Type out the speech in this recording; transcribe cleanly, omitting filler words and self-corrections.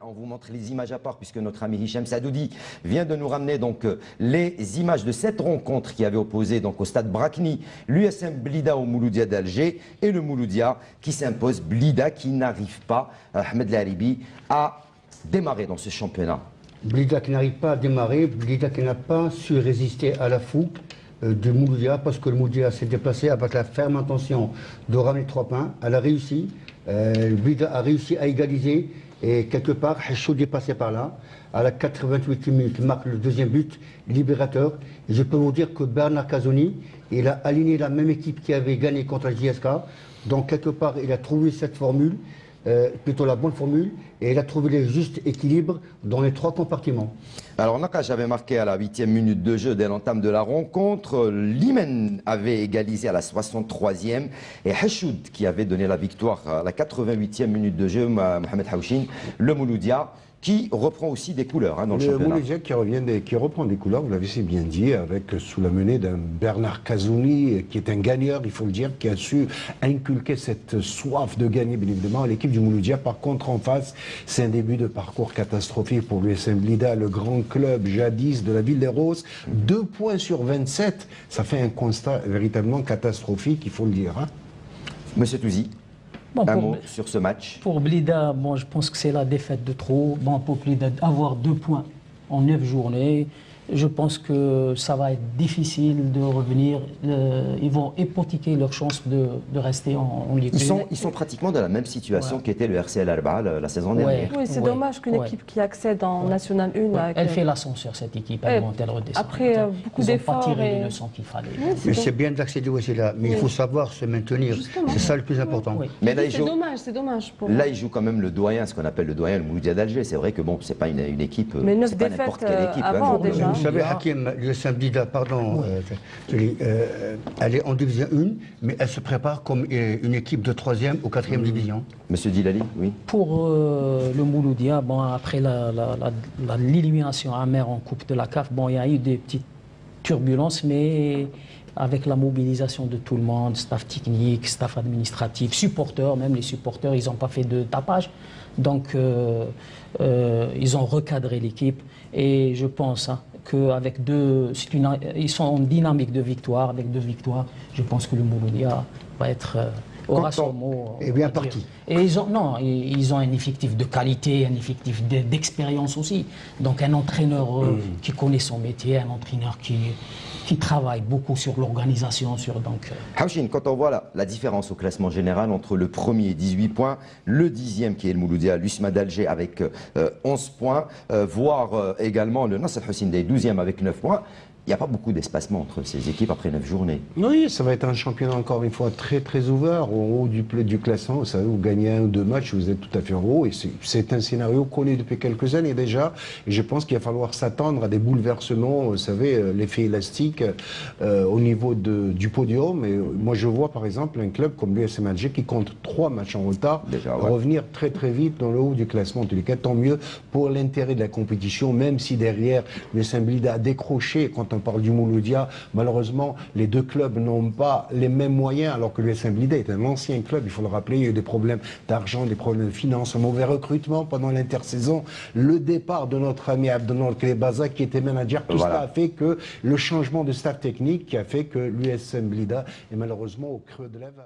On vous montre les images à part puisque notre ami Hicham Sadoudi vient de nous ramener donc les images de cette rencontre qui avait opposé donc au stade Brakni l'USM Blida au Mouloudia d'Alger et le Mouloudia qui s'impose, Blida qui n'arrive pas, Ahmed Laribi, à démarrer dans ce championnat. Blida qui n'arrive pas à démarrer, Blida qui n'a pas su résister à la fougue du Mouloudia parce que le Mouloudia s'est déplacé avec la ferme intention de ramener 3 points. Elle a réussi, Blida a réussi à égaliser. Et quelque part, Hachoud est passé par là. À la 88e minute, il marque le deuxième but, libérateur. Et je peux vous dire que Bernard Casoni, il a aligné la même équipe qui avait gagné contre la JSK. Donc, quelque part, il a trouvé cette formule, plutôt la bonne formule, et il a trouvé le juste équilibre dans les 3 compartiments. Alors, Nakash avait marqué à la 8e minute de jeu dès l'entame de la rencontre. Limen avait égalisé à la 63e. Et Hachoud qui avait donné la victoire à la 88e minute de jeu, Mohamed Haouchin, le Mouloudia, qui reprend aussi des couleurs dans le championnat. Le Mouloudia qui reprend des couleurs, vous l'avez si bien dit, avec sous la menée d'un Bernard Cazouni, qui est un gagneur, il faut le dire, qui a su inculquer cette soif de gagner, bien évidemment, à l'équipe du Mouloudia. Par contre, en face, c'est un début de parcours catastrophique pour l'USM Blida, le grand club jadis de la ville des Roses. 2 points sur 27, ça fait un constat véritablement catastrophique, il faut le dire. Monsieur Touzi. Bon, un mot sur ce match. Pour Blida, je pense que c'est la défaite de trop. Bon, pour Blida, avoir 2 points en 9 journées, je pense que ça va être difficile de revenir. Ils vont hypothéquer leur chance de rester en Ligue 1. Ils sont pratiquement dans la même situation qu'était le RCL Arba la saison dernière. Oui, c'est dommage qu'une équipe qui accède en National 1... Elle fait l'ascenseur, cette équipe, elle monte, elle redescend. Après, beaucoup d'efforts... Ils n'ont pas tiré les leçons qu'il fallait. Mais c'est bien d'accéder aussi là, mais il faut savoir se maintenir. C'est ça le plus important. Mais là, c'est dommage. Là, il joue quand même le doyen, ce qu'on appelle le doyen, le Mouloudia d'Alger. C'est vrai que bon, c'est pas une équipe... Mais 9 c'est pas n'importe quelle équipe. Avant, déjà. Vous savez, Hakim, l'USM Blida, pardon, elle est en division 1, mais elle se prépare comme une équipe de 3e ou 4e division. Monsieur Dilali, oui. Pour le Mouloudia, après l'élimination amère en Coupe de la CAF, il y a eu des petites turbulences, mais avec la mobilisation de tout le monde, staff technique, staff administratif, supporters, même les supporters, ils n'ont pas fait de tapage. Donc, ils ont recadré l'équipe. Et je pense qu'avec ils sont en dynamique de victoire. Avec 2 victoires, je pense que le Mouloudia va être... aura son mot. Et bien parti. Et ils ont un effectif de qualité, un effectif d'expérience aussi. Donc un entraîneur qui connaît son métier, un entraîneur qui travaille beaucoup sur l'organisation. Haouchin, quand on voit la différence au classement général entre le premier 18 points, le 10e qui est le Mouloudia, l'USMA d'Alger avec 11 points, voire également le Nasser Hussein des 12e avec 9 points, il n'y a pas beaucoup d'espacement entre ces équipes après 9 journées. Oui, ça va être un championnat encore une fois très très ouvert. Au haut du classement, vous savez, vous gagnez 1 ou 2 matchs, vous êtes tout à fait en haut. Et c'est un scénario qu'on connaît depuis quelques années déjà. Et je pense qu'il va falloir s'attendre à des bouleversements, vous savez, l'effet élastique au niveau du podium. Et moi je vois par exemple un club comme l'USM Alger qui compte 3 matchs en retard, revenir très très vite dans le haut du classement. En tous les cas, tant mieux pour l'intérêt de la compétition, même si derrière l'USM Blida a décroché quand on parle du Mouloudia, malheureusement, les 2 clubs n'ont pas les mêmes moyens, alors que l'USM Blida est un ancien club, il faut le rappeler, il y a eu des problèmes d'argent, des problèmes de finances, un mauvais recrutement pendant l'intersaison, le départ de notre ami Abdelnour Klebaza qui était manager, tout cela a fait que le changement de staff technique qui a fait que l'USM Blida est malheureusement au creux de la vague.